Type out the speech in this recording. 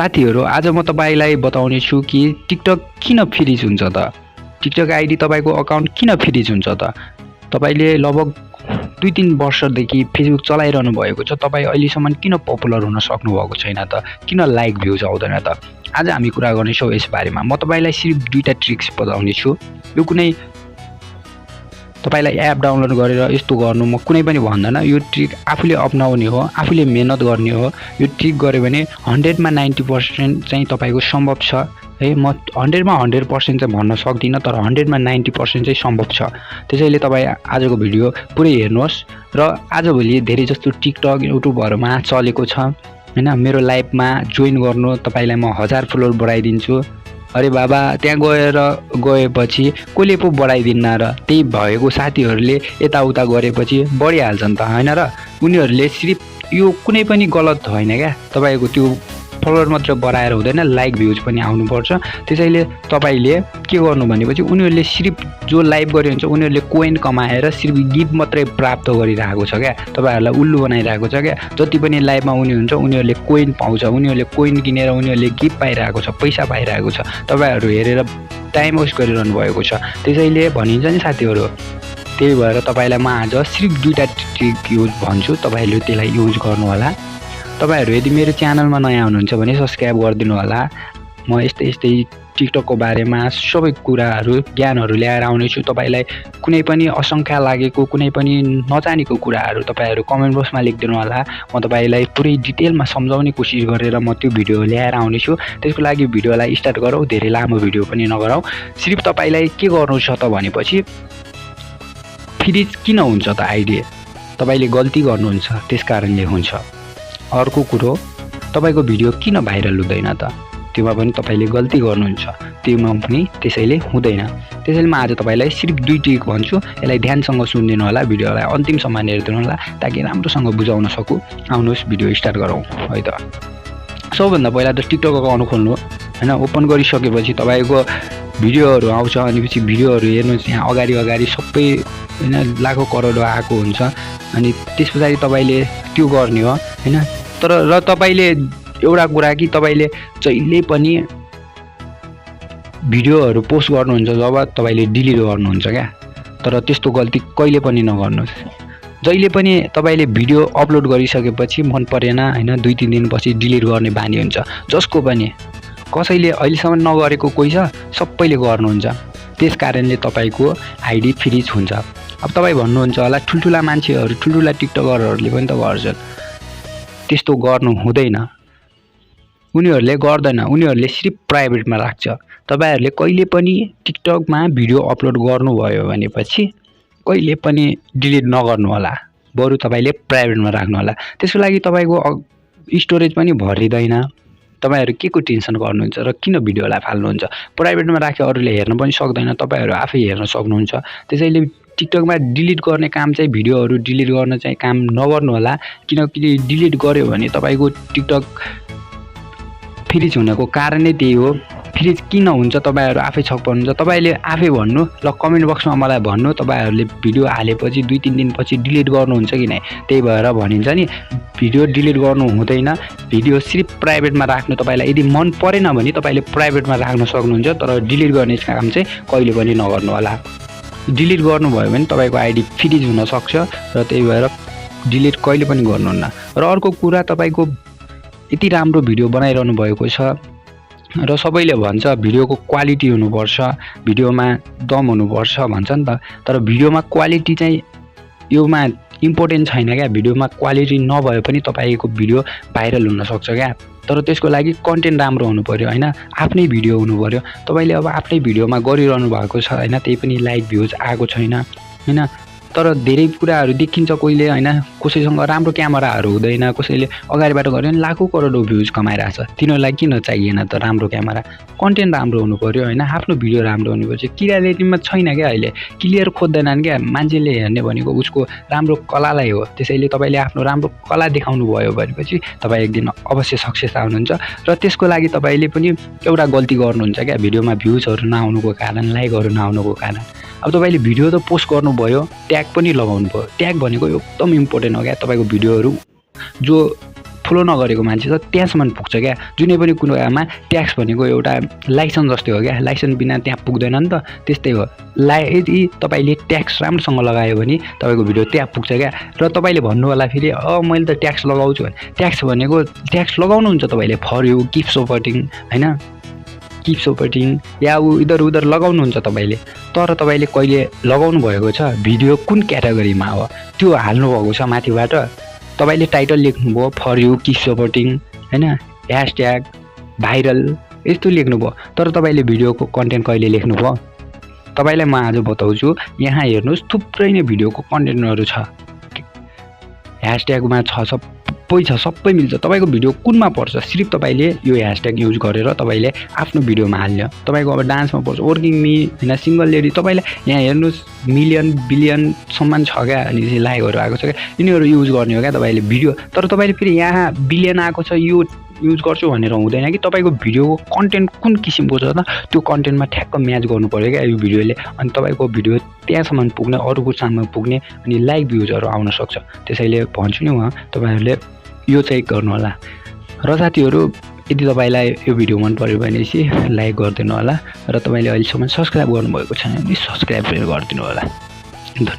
साथीहरु आज म तपाईलाई बताउने छु कि टिकटक किन फ्रीज हुन्छ त टिकटक आईडी तपाईको अकाउन्ट किन फ्रीज हुन्छ त तपाईले लगभग 2-3 वर्षदेखि फेसबुक चलाइरहनु भएको छ तपाई अहिलेसम्म किन पपुलर हुन सक्नु भएको छैन त किन लाइक भ्युज आउँदैन त आज हामी कुरा गर्ने छौं यस बारेमा म तपाईलाई सिर्फ दुईटा ट्रिक्स बताउने छु यो कुनै तपाईलाई एप डाउनलोड गरेर यस्तो गर्नु म कुनै पनि भन्दैन यो ट्रिक आफूले अपनाउने हो आफूले मेहनत गर्ने हो यो ट्रिक गरे भने 100 मा 90% चाहिँ तपाईको सम्भव छ है म 100 मा 100% चाहिँ भन्न सक्दिन तर 100 मा 90% चाहिँ सम्भव छ त्यसैले तपाई आजको भिडियो पुरै हेर्नुहोस् र आजभोलि धेरै जस्तो टिकटक युट्युबहरुमा चलेको छ हैन मेरो लाइभमा जोइन गर्नु तपाईलाई म 1000 फलोअर बढाइदिन्छु अरे बाबा त्यहाँ गएपछि कोले पो बढाइदिन्न र त्यही भएको साथीहरुले यताउता गरेपछि बढिहाल्छन् त हैन र उनीहरुले सिर्फ यो कुनै पनि गलत हैन क्या तपाईको त्यो फलोअर मात्र बढाएर हुँदैन लाइक भ्युज पनि आउनु पर्छ त्यसैले तपाईले के गर्नु भनेपछि उनीहरुले सिर्फ जो लाइभ गरे हुन्छ उनीहरुले कोइन कमाएर सिर्फ गिफ्ट मात्रै प्राप्त गरिरहेको छ क्या तपाईहरुलाई उल्लु बनाइरहेको छ क्या जति पनि लाइभमा उनी हुन्छ उनीहरुले कोइन पाउँछ उनीहरुले कोइन किनेर उनीहरुले गिफ्ट पाइरहेको छ पैसा पाइरहेको छ तपाईहरु हेरेर टाइम वेस्ट गरिरहनु भएको छ त्यसैले भनिन्छ नि साथीहरु त्यही भएर तपाईलाई म आज सिर्फ दुईटा ट्रिक युज भन्छु तपाईले त्यसलाई युज गर्नु होला तपाईहरु यदि मेरो च्यानलमा नयाँ हुनुहुन्छ भने सब्स्क्राइब गरिदिनु होला म यस्तै टिकटकको बारेमा सबै कुराहरु ज्ञानहरु ल्याएर आउने छु तपाईलाई कुनै पनि असंख्य लागेको कुनै पनि नजानेको कुराहरु तपाईहरु कमेन्ट बक्समा लेखिदिनु होला म तपाईलाई पुरै डिटेलमा सम्झाउने कोसिस गरेर म त्यो भिडियो ल्याएर आउने छु त्यसको लागि भिडियोलाई स्टार्ट गरौँ धेरै लामो भिडियो पनि नगरौँ सिर्फ तपाईलाई के गर्नु छ त भनेपछि फ्रीज किन हुन्छ त आईडी तपाईले गल्ती गर्नुहुन्छ त्यसकारणले हुन्छ अर्को कुरो तपाईको भिडियो किन भाइरल हुँदैन त त्योमा पनि तपाईले गल्ती गर्नुहुन्छ त्योमा पनि त्यसैले हुँदैन त्यसैले म आज तपाईलाई सिर्फ दुई ट्रिक भन्छु यसलाई ध्यानसँग सुनिदिनु होला भिडियोलाई अन्तिमसम्म हेर्दिनु होला ताकि राम्रोसँग बुझाउन सकु आउनुहोस् भिडियो स्टार्ट गरौँ है त सबभन्दा पहिला त टिकटक अकाउन्ट खोल्नु हैन ओपन गरिसकेपछि तपाईको भिडियोहरु आउँछ अनि पछि भिडियोहरु हेर्नुस् यहाँ अगाडि सबै हैन लाखौं करोडौं आएको हुन्छ अनि त्यसपछि तपाईले त्यो गर्ने हो हैन तर र तपाईले एउटा कुरा कि तपाईले जहिले पनि भिडियोहरु पोस्ट गर्नुहुन्छ जब तपाईले डिलिट गर्नुहुन्छ क्या तर त्यस्तो गल्ती कहिले पनि नगर्नुस् जहिले पनि तपाईले भिडियो अपलोड गरिसकेपछि मन परेन हैन 2-3 दिनपछि डिलिट गर्ने बानी हुन्छ जसको पनि कसैले अहिलेसम्म नगरेको कोही छ सबैले गर्नुहुन्छ त्यसकारणले तपाईको आईडी फ्रीज हुन्छ अब तपाई भन्नुहुन्छ होला ठुलठुला मान्छेहरु ठुलठुला टिकटकरहरुले पनि त गर्छन् त्यस्तो गर्नु हुँदैन उनीहरुले गर्दैन उनीहरुले सिर्फ प्राइभेटमा राख्छ तपाईहरुले कहिले पनि टिकटकमा भिडियो अपलोड गर्नु भयो भनेपछि कहिले पनि डिलिट नगर्नु होला बरु तपाईले प्राइभेटमा राख्नु होला त्यसको लागि तपाईको स्टोरेज पनि भरिदैन तपाईहरु के को टेन्सन गर्नुहुन्छ र किन भिडियोलाई फाल्नुहुन्छ प्राइभेटमा राखे अरूले हेर्न पनि सक्दैन तपाईहरु आफै हेर्न सक्नुहुन्छ त्यसैले टिकटकमा डिलिट गर्ने काम चाहिँ भिडियोहरु डिलिट गर्न चाहिँ काम नगर्नु होला किनकि डिलिट गर्यो भने तपाईको टिकटक फ्रीज हुनको कारण नै त्यही हो फ्रीज किन हुन्छ तपाईहरु आफै छक पर्नुहुन्छ तपाईले आफै भन्नु ल कमेन्ट बक्समा मलाई भन्नु तपाईहरुले भिडियो हालेपछि 2-3 दिनपछि डिलिट गर्नुहुन्छ कि नै त्यही भएर भनिन्छ नि भिडियो डिलिट गर्नु हुँदैन भिडियो सिर्फ प्राइभेटमा राख्नु तपाईलाई यदि मन परेन भने तपाईले प्राइभेटमा राख्न सक्नुहुन्छ तर डिलिट गर्ने काम चाहिँ कहिले पनि नगर्नु होला डिलिट गर्नुभयो भने तपाईको आईडी फ्रीज हुन सक्छ र त्यही भएर डिलिट कहिले पनि गर्नुहुन्न र अर्को कुरा तपाईको यति राम्रो भिडियो बनाइरहनु भएको छ र सबैले भन्छ भिडियोको क्वालिटी हुनुपर्छ भिडियोमा दम हुनुपर्छ भन्छ नि त तर भिडियोमा क्वालिटी चाहिँ योमा इम्पोर्टेन्ट छैन क्या भिडियोमा क्वालिटी नभए पनि तपाईको भिडियो भाइरल हुन सक्छ क्या तर त्यसको लागि कन्टेन्ट राम्रो हुनु पर्यो हैन आफ्नै भिडियो हुनु पर्यो तपाईले अब आफ्नै भिडियोमा गरिरहनु भएको छ हैन त्यही पनि लाइक भ्युज आएको छैन हैन तर धेरै कुराहरु देखिन्छ कोहीले हैन कसैसँग राम्रो क्यामेराहरु हुँदैन कसैले अगाडिबाट गर्यो भने लाखौं करोडौं भ्युज कमाइराछ तिनीहरुलाई किन चाहिएन त राम्रो क्यामेरा कन्टेन्ट राम्रो हुनु पर्यो हैन आफ्नो भिडियो राम्रो हुनुपर्छ क्लियरिटीमा छैन के अहिले क्लियर खोज्दैनन् के मान्छेले हेर्ने भनेको उसको राम्रो कलालाई हो त्यसैले तपाईले आफ्नो राम्रो कला देखाउनु भयो भनेपछि तपाई एक दिन अवश्य सक्सेस आउनुहुन्छ र त्यसको लागि तपाईले पनि एउटा गल्ती गर्नुहुन्छ के भिडियोमा भ्युजहरु नआउनुको कारण लाइकहरु नआउनुको कारण अब तपाईले भिडियो त पोस्ट गर्नु भयो ट्याग पनि लगाउनु भयो ट्याग भनेको एकदम इम्पोर्टेन्ट हो क्या तपाईको भिडियोहरु जो फलो नगरेको मान्छे छ त्यहाँसम्म पुग्छ क्या। जुनै पनि कुरामा ट्याक्स भनेको एउटा लाइसेन्स जस्तै हो क्या, लाइसेन्स बिना त्यहाँ पुग्दैन नि त। त्यस्तै हो, यदि तपाईँले ट्याक्स राम्रोसँग लगायो भने तपाईँको भिडियो त्यहाँ पुग्छ क्या। र तपाईँले भन्नु होला फेरि मैले त ट्याक्स लगाउँछु भने, ट्याक्स भनेको ट्याक्स लगाउनुहुन्छ तपाईँले फर यु किप सपोर्टिङ होइन, किप सपोर्टिङ या इधर उधर लगाउनुहुन्छ तपाईँले। तर तपाईँले कहिले लगाउनु भएको छ भिडियो कुन क्याटेगोरीमा हो त्यो हाल्नुभएको छ माथिबाट। तपाईँले टाइटल लेख्नुभयो फर यु किप सपोर्टिङ होइन, ह्यासट्याग भाइरल यस्तो लेख्नुभयो, तर तपाईँले भिडियोको कन्टेन्ट कहिले लेख्नुभयो? तपाईँलाई म आज बताउँछु। यहाँ हेर्नुहोस् थुप्रै नै भिडियोको कन्टेन्टहरू छ, ह्यासट्यागमा सबै मिल्छ। तपाईँको भिडियो कुनमा पर्छ सिर्फ तपाईँले यो ह्यासट्याग युज गरेर तपाईँले आफ्नो भिडियोमा हाल्ने। तपाईँको अब डान्समा पर्छ वर्किङ मी होइन, सिङ्गल लेडी, तपाईँलाई यहाँ हेर्नुहोस् मिलियन बिलियनसम्म छ क्या, अनि लाइकहरू आएको छ क्या, यिनीहरू युज गर्ने हो क्या तपाईँले भिडियो। तर तपाईँले फेरि यहाँ बिलियन आएको छ यो युज गर्छु भनेर हुँदैन कि। तपाईँको भिडियोको कन्टेन्ट कुन किसिमको छ त त्यो कन्टेन्टमा ठ्याक्क म्याच गर्नु पऱ्यो क्या यो भिडियोले। अनि तपाईँको भिडियो त्यहाँसम्म पुग्ने, अरूको सामु पुग्ने, अनि लाइक भ्युजहरू आउन सक्छ। त्यसैले भन्छु नि म तपाईँहरूले यो चाहिँ गर्नु होला। र साथीहरू यदि तपाईँलाई यो भिडियो मन पर्यो भने चाहिँ लाइक गरिदिनु होला, र तपाईँले अहिलेसम्म सब्सक्राइब गर्नुभएको छैन भने सब्सक्राइब गरिदिनु होला।